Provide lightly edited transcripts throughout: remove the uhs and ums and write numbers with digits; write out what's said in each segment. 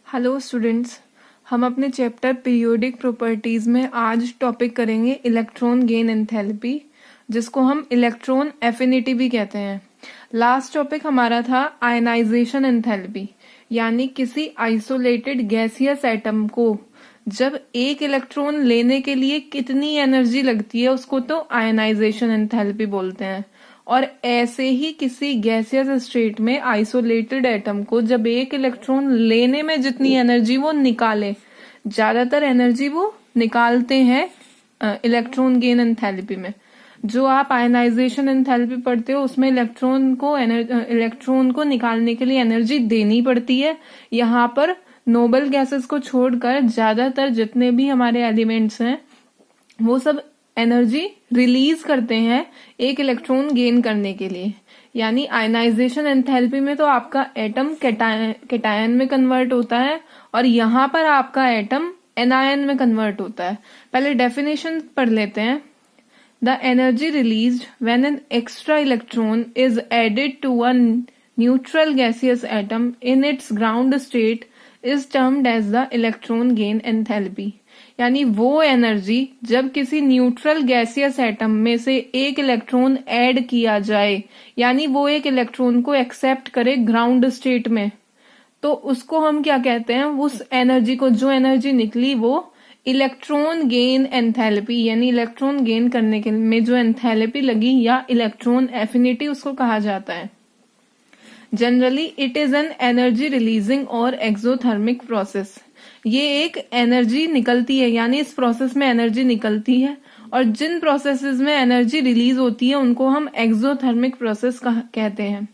Hello students, हम अपने chapter periodic properties में आज टॉपिक करेंगे इलेक्ट्रॉन गेन एंथैल्पी, जिसको हम इलेक्ट्रॉन एफिनिटी भी कहते हैं। लास्ट टॉपिक हमारा था आयनाइजेशन एंथैल्पी, यानी किसी आइसोलेटेड गैसियस एटम को जब एक इलेक्ट्रॉन लेने के लिए कितनी एनर्जी लगती है उसको तो आयनाइजेशन एंथैल्पी बोलते हैं। और ऐसे ही किसी गैसियस स्टेट में आइसोलेटेड एटम को जब एक इलेक्ट्रॉन लेने में जितनी एनर्जी वो निकाले, ज्यादातर एनर्जी वो निकालते हैं इलेक्ट्रॉन गेन एंथैल्पी में। जो आप आयनाइजेशन एंथैल्पी पढ़ते हो उसमें इलेक्ट्रॉन को निकालने के लिए एनर्जी देनी पड़ती है। यहाँ पर नोबल गैसेस को छोड़कर ज्यादातर जितने भी हमारे एलिमेंट्स हैं वो सब एनर्जी रिलीज करते हैं एक इलेक्ट्रॉन गेन करने के लिए। यानी आयनाइजेशन एंथैल्पी में तो आपका एटम कैटायन में कन्वर्ट होता है और यहाँ पर आपका एटम एनायन में कन्वर्ट होता है। पहले डेफिनेशन पढ़ लेते हैं। The energy released when an extra electron is added to a neutral gaseous atom in its ground state is termed as the electron gain enthalpy. यानी वो एनर्जी जब किसी न्यूट्रल गैसियस एटम में से एक इलेक्ट्रॉन ऐड किया जाए, यानी वो एक इलेक्ट्रॉन को एक्सेप्ट करे ग्राउंड स्टेट में, तो उसको हम क्या कहते हैं, उस एनर्जी को, जो एनर्जी निकली वो इलेक्ट्रॉन गेन एंथैल्पी, यानी इलेक्ट्रॉन गेन करने के में जो एंथैल्पी लगी या इलेक्ट्रॉन एफिनिटी उसको कहा जाता है। Generally it is an energy releasing और एक्सोथर्मिक प्रोसेस। ये एक एनर्जी निकलती है, यानी इस प्रोसेस में एनर्जी निकलती है, और जिन प्रोसेसेस में एनर्जी रिलीज होती है उनको हम एक्सोथर्मिक प्रोसेस कहते हैं।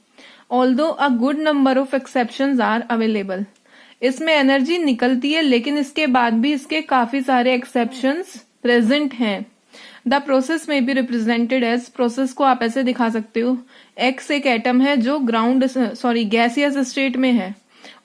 Although a good number of exceptions are available. इसमें एनर्जी निकलती है लेकिन इसके बाद भी इसके काफी सारे एक्सेप्शंस प्रेजेंट हैं। The process may be represented as, process को आप ऐसे दिखा सकते हो, एक्स एक एटम है जो गैसियस स्टेट में है,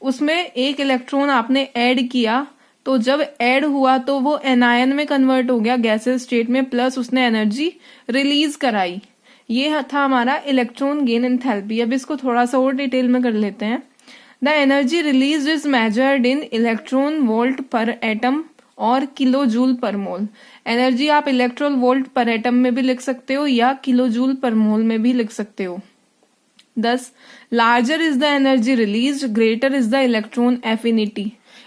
उसमें एक इलेक्ट्रॉन आपने ऐड किया, तो जब ऐड हुआ तो वो एनायन में कन्वर्ट हो गया गैसियस स्टेट में, प्लस उसने एनर्जी रिलीज कराई। ये था हमारा इलेक्ट्रॉन गेन एंथैल्पी। अब इसको थोड़ा सा और डिटेल में कर लेते हैं। The energy release is measured in electron volt पर एटम और किलो जूल पर मोल। एनर्जी आप इलेक्ट्रॉन वोल्ट पर एटम में भी लिख सकते हो या किलो जूल पर मोल में भी लिख सकते हो। Thus, larger is the energy released, greater is the electron affinity.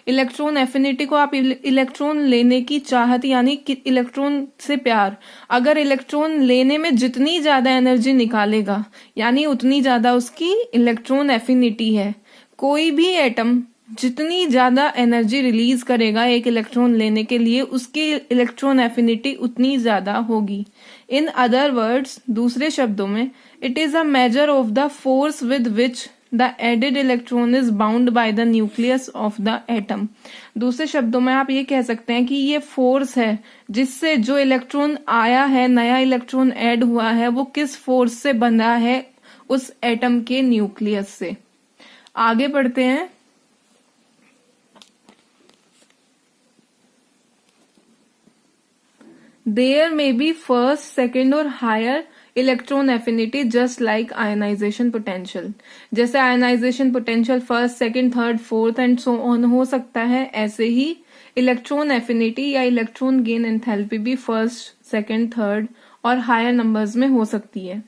Electron affinity को आप इलेक्ट्रॉन लेने की चाहत, यानी इलेक्ट्रॉन से प्यार, अगर इलेक्ट्रॉन लेने में जितनी ज्यादा एनर्जी निकालेगा यानी उतनी ज्यादा उसकी इलेक्ट्रॉन एफिनिटी है। कोई भी एटम जितनी ज्यादा एनर्जी रिलीज करेगा एक इलेक्ट्रॉन लेने के लिए, उसकी इलेक्ट्रॉन एफिनिटी उतनी ज्यादा होगी। इन अदर वर्ड्स, दूसरे शब्दों में, it is a measure of the force with which the added electron is bound by the nucleus of the atom. दूसरे शब्दों में आप ये कह सकते हैं कि ये फोर्स है जिससे जो इलेक्ट्रॉन आया है, नया इलेक्ट्रॉन ऐड हुआ है, वो किस फोर्स से बंधा है, उस एटम के न्यूक्लियस से। आगे बढ़ते हैं। There may be first, second और higher electron affinity just like ionization potential। जैसे ionization potential first, second, third, fourth and so on हो सकता है, ऐसे ही इलेक्ट्रॉन एफिनिटी या इलेक्ट्रॉन गेन एंथैल्पी भी फर्स्ट, सेकंड, थर्ड और हायर नंबर्स में हो सकती है।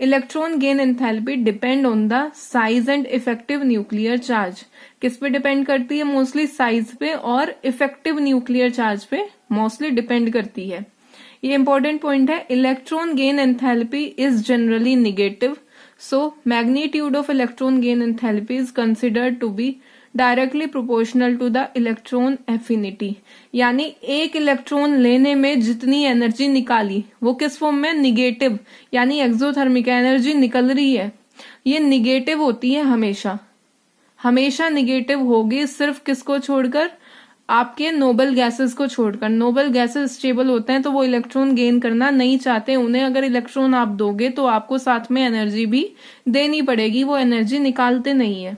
Electron gain enthalpy depend on the size and effective nuclear charge. किस पे डिपेंड करती है? मोस्टली साइज पे और इफेक्टिव न्यूक्लियर चार्ज पे मोस्टली डिपेंड करती है। ये इंपॉर्टेंट पॉइंट है। Electron gain enthalpy is generally negative, so magnitude of electron gain enthalpy is considered to be directly proportional to the electron affinity. यानी एक electron लेने में जितनी एनर्जी निकाली वो किस फॉर्म में? निगेटिव, यानी एक्सोथर्मिक एनर्जी निकल रही है, ये निगेटिव होती है हमेशा। हमेशा निगेटिव होगी, सिर्फ किसको छोड़कर? आपके नोबल गैसेस को छोड़कर। नोबल गैसेस स्टेबल होते हैं तो वो इलेक्ट्रॉन गेन करना नहीं चाहते, उन्हें अगर इलेक्ट्रॉन आप दोगे तो आपको साथ में एनर्जी भी देनी पड़ेगी, वो एनर्जी निकालते नहीं है।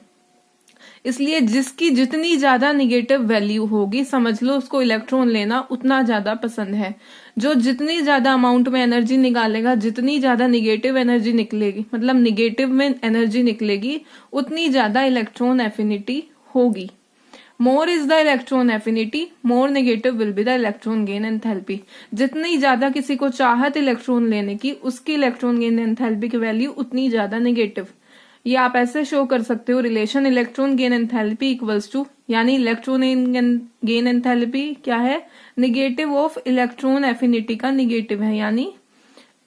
इसलिए जिसकी जितनी ज्यादा निगेटिव वैल्यू होगी, समझ लो उसको इलेक्ट्रॉन लेना उतना ज्यादा पसंद है। जो जितनी ज्यादा अमाउंट में एनर्जी निकालेगा, जितनी ज्यादा निगेटिव एनर्जी निकलेगी, मतलब निगेटिव में एनर्जी निकलेगी, उतनी ज्यादा इलेक्ट्रॉन एफिनिटी होगी। More is the electron affinity, more negative will be the electron gain enthalpy. जितनी ज्यादा किसी को चाहत इलेक्ट्रॉन लेने की, उसकी इलेक्ट्रॉन गेन एंथैल्पी की वैल्यू उतनी ज्यादा नेगेटिव। ये आप ऐसे शो कर सकते हो, relation electron gain enthalpy equals to, यानी इलेक्ट्रॉन गेन एंथैल्पी क्या है, नेगेटिव ऑफ इलेक्ट्रॉन एफिनिटी का नेगेटिव है। यानी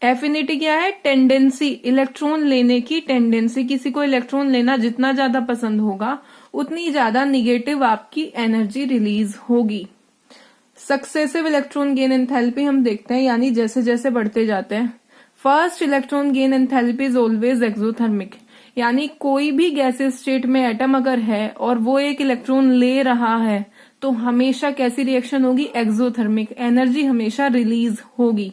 एफिनिटी क्या है, टेंडेंसी, इलेक्ट्रॉन लेने की टेंडेंसी। किसी को इलेक्ट्रॉन लेना जितना ज्यादा पसंद होगा उतनी ज्यादा निगेटिव आपकी एनर्जी रिलीज होगी। सक्सेसिव इलेक्ट्रॉन गेन एंथैल्पी हम देखते हैं, यानी जैसे जैसे बढ़ते जाते हैं। First electron gain enthalpy is always exothermic, यानी कोई भी गैसियस स्टेट में एटम अगर है और वो एक इलेक्ट्रॉन ले रहा है तो हमेशा कैसी रिएक्शन होगी, एक्सोथर्मिक, एनर्जी हमेशा रिलीज होगी।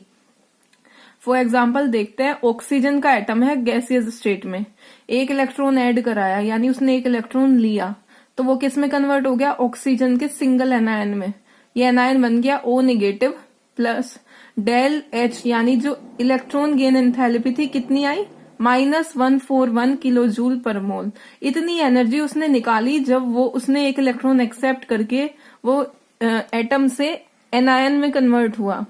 फॉर एग्जाम्पल देखते हैं, ऑक्सीजन का एटम है गैसियस स्टेट में, एक इलेक्ट्रॉन ऐड कराया, यानी उसने एक इलेक्ट्रॉन लिया, तो वो किस में कन्वर्ट हो गया, ऑक्सीजन के सिंगल एनायन में। ये एनायन बन गया O negative plus del H, यानी जो इलेक्ट्रॉन गेन एंथैल्पी थी कितनी आई, -141 किलो जूल पर मोल। इतनी एनर्जी उसने निकाली जब वो उसने एक इलेक्ट्रॉन एक्सेप्ट करके वो एटम से एनायन में कन्वर्ट हुआ।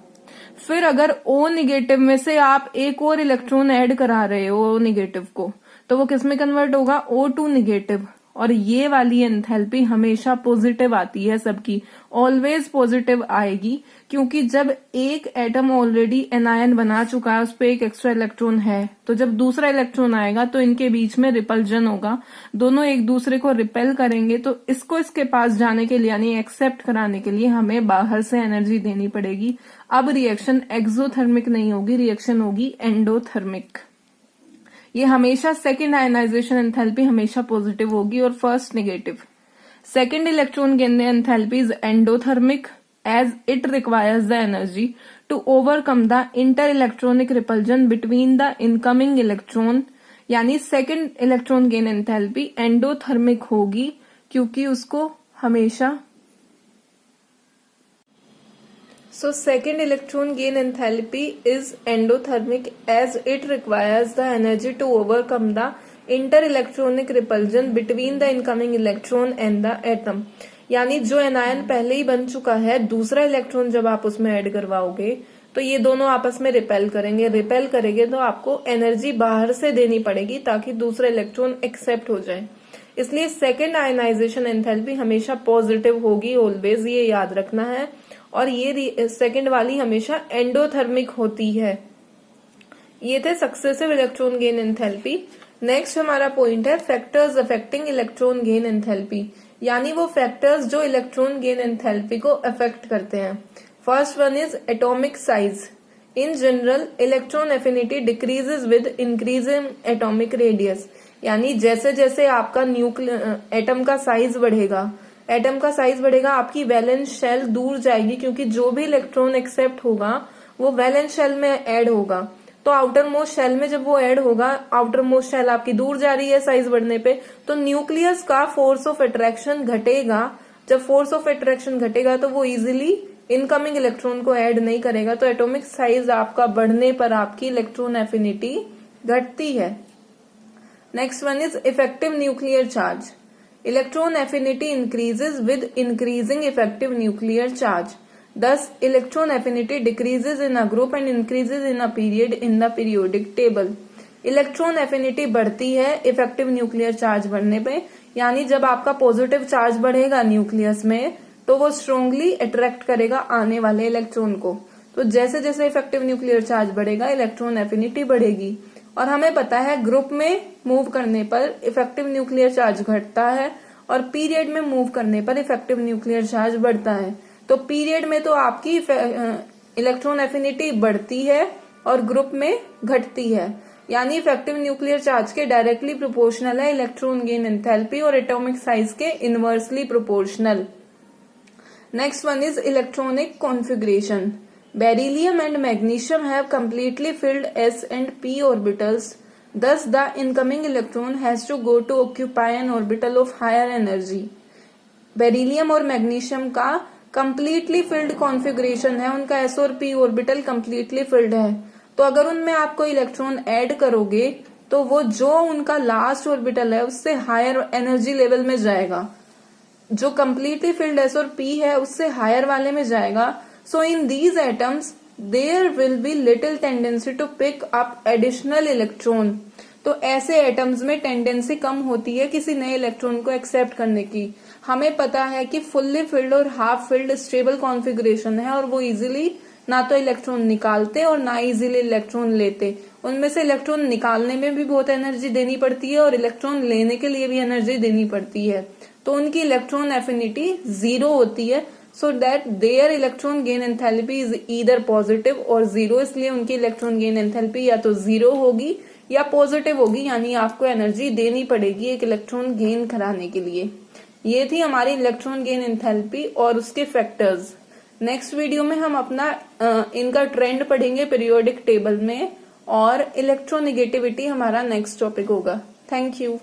फिर अगर O नेगेटिव में से आप एक और इलेक्ट्रॉन ऐड करा रहे हो O नेगेटिव को, तो वो किस में कन्वर्ट होगा, O2 नेगेटिव। और ये वाली एंथैल्पी हमेशा पॉजिटिव आती है, सबकी ऑलवेज पॉजिटिव आएगी, क्योंकि जब एक एटम ऑलरेडी एनायन बना चुका है, उस पर एक एक्स्ट्रा इलेक्ट्रॉन है, तो जब दूसरा इलेक्ट्रॉन आएगा तो इनके बीच में रिपल्जन होगा, दोनों एक दूसरे को रिपेल करेंगे। तो इसको इसके पास जाने के लिए, यानी एक्सेप्ट कराने के लिए हमें बाहर से एनर्जी देनी पड़ेगी। अब रिएक्शन एक्सोथर्मिक नहीं होगी, रिएक्शन होगी एंडोथर्मिक। ये हमेशा सेकेंड आयनाइजेशन एंथैल्पी हमेशा पॉजिटिव होगी और first negative. Second electron gain enthalpy is endothermic as it requires the energy to overcome the inter electronic repulsion between the incoming electron, यानी second electron gain enthalpy endothermic होगी, क्योंकि उसको हमेशा second electron gain enthalpy is endothermic as it requires the energy to overcome the inter-electronic repulsion between the incoming electron and the atom। यानी जो anion पहले ही बन चुका है, दूसरा इलेक्ट्रॉन जब आप उसमें ऐड करवाओगे तो ये दोनों आपस में रिपेल करेंगे तो आपको एनर्जी बाहर से देनी पड़ेगी ताकि दूसरा इलेक्ट्रॉन एक्सेप्ट हो जाए। इसलिए सेकेंड आयनाइजेशन एंथैल्पी हमेशा पॉजिटिव होगी ऑलवेज, ये याद रखना है। और ये सेकंड वाली हमेशा एंडोथर्मिक होती है। ये थे successive electron gain enthalpy. Next हमारा पॉइंट है factors affecting electron gain enthalpy, यानी वो फैक्टर्स जो इलेक्ट्रॉन गेन एंथैल्पी को अफेक्ट करते हैं। First one is atomic size. In general electron affinity decreases with increasing atomic radius, यानी जैसे जैसे आपका एटम का साइज बढ़ेगा आपकी वैलेंस शेल दूर जाएगी, क्योंकि जो भी इलेक्ट्रॉन एक्सेप्ट होगा वो वैलेंस शेल में ऐड होगा। तो आउटर मोस्ट शेल में जब वो ऐड होगा, आउटर मोस्ट शेल आपकी दूर जा रही है साइज बढ़ने पे, तो न्यूक्लियस का फोर्स ऑफ अट्रैक्शन घटेगा। जब फोर्स ऑफ अट्रैक्शन घटेगा तो वो इजिली इनकमिंग इलेक्ट्रॉन को ऐड नहीं करेगा, तो एटॉमिक साइज आपका बढ़ने पर आपकी इलेक्ट्रॉन एफिनिटी घटती है। Next one is effective nuclear charge. Electron affinity increases with increasing effective nuclear charge. Thus, electron affinity decreases in a group and increases in a period in the periodic table. Electron affinity बढ़ती है effective nuclear charge बढ़ने पे, यानी जब आपका positive charge बढ़ेगा nucleus में तो वो स्ट्रांगली अट्रैक्ट करेगा आने वाले इलेक्ट्रॉन को। तो जैसे जैसे इफेक्टिव न्यूक्लियर चार्ज बढ़ेगा इलेक्ट्रॉन एफिनिटी बढ़ेगी। और हमें पता है ग्रुप में मूव करने पर इफेक्टिव न्यूक्लियर चार्ज घटता है और पीरियड में मूव करने पर इफेक्टिव न्यूक्लियर चार्ज बढ़ता है। तो पीरियड में तो आपकी इलेक्ट्रॉन एफिनिटी बढ़ती है और ग्रुप में घटती है, यानी इफेक्टिव न्यूक्लियर चार्ज के डायरेक्टली प्रोपोर्शनल है इलेक्ट्रॉन गेन एंथैल्पी और एटॉमिक साइज के inversely proportional. Next one is electronic configuration. Beryllium and magnesium have completely filled s and p orbitals. Thus, the incoming electron has to go to occupy an orbital of higher energy. Beryllium और magnesium का completely filled configuration है, उनका s और p orbital completely filled है। तो अगर उनमें आप कोई इलेक्ट्रॉन ऐड करोगे तो वो जो उनका लास्ट ऑर्बिटल है उससे हायर एनर्जी लेवल में जाएगा। जो कम्प्लीटली फिल्ड एस और पी है उससे हायर वाले में जाएगा. So in these atoms there will be little tendency to pick up additional electron. तो ऐसे एटम्स में टेंडेंसी कम होती है किसी नए इलेक्ट्रॉन को एक्सेप्ट करने की. हमें पता है कि फुल्ली फिल्ड और हाफ फिल्ड स्टेबल कॉन्फ़िगरेशन है और वो इजीली ना तो इलेक्ट्रॉन निकालते और ना इजीली इलेक्ट्रॉन लेते. उनमें से इलेक्ट्रॉन निकालने में भी बहुत एनर्जी देनी पड़ती है और इलेक्ट्रॉन लेने के लिए भी एनर्जी देनी पड़ती है. तो उनकी इलेक्ट्रॉन एफिनिटी 0 होती है. So that there electron gain enthalpy is either positive और 0. इसलिए उनकी इलेक्ट्रॉन गेन एंथैल्पी या तो 0 होगी या पॉजिटिव होगी, यानी आपको एनर्जी देनी पड़ेगी एक इलेक्ट्रॉन गेन कराने के लिए. ये थी हमारी इलेक्ट्रॉन गेन एंथैल्पी और उसके फैक्टर्स. नेक्स्ट वीडियो में हम अपना इनका ट्रेंड पढ़ेंगे पीरियोडिक टेबल में और इलेक्ट्रोनेगेटिविटी हमारा नेक्स्ट टॉपिक होगा. Thank you.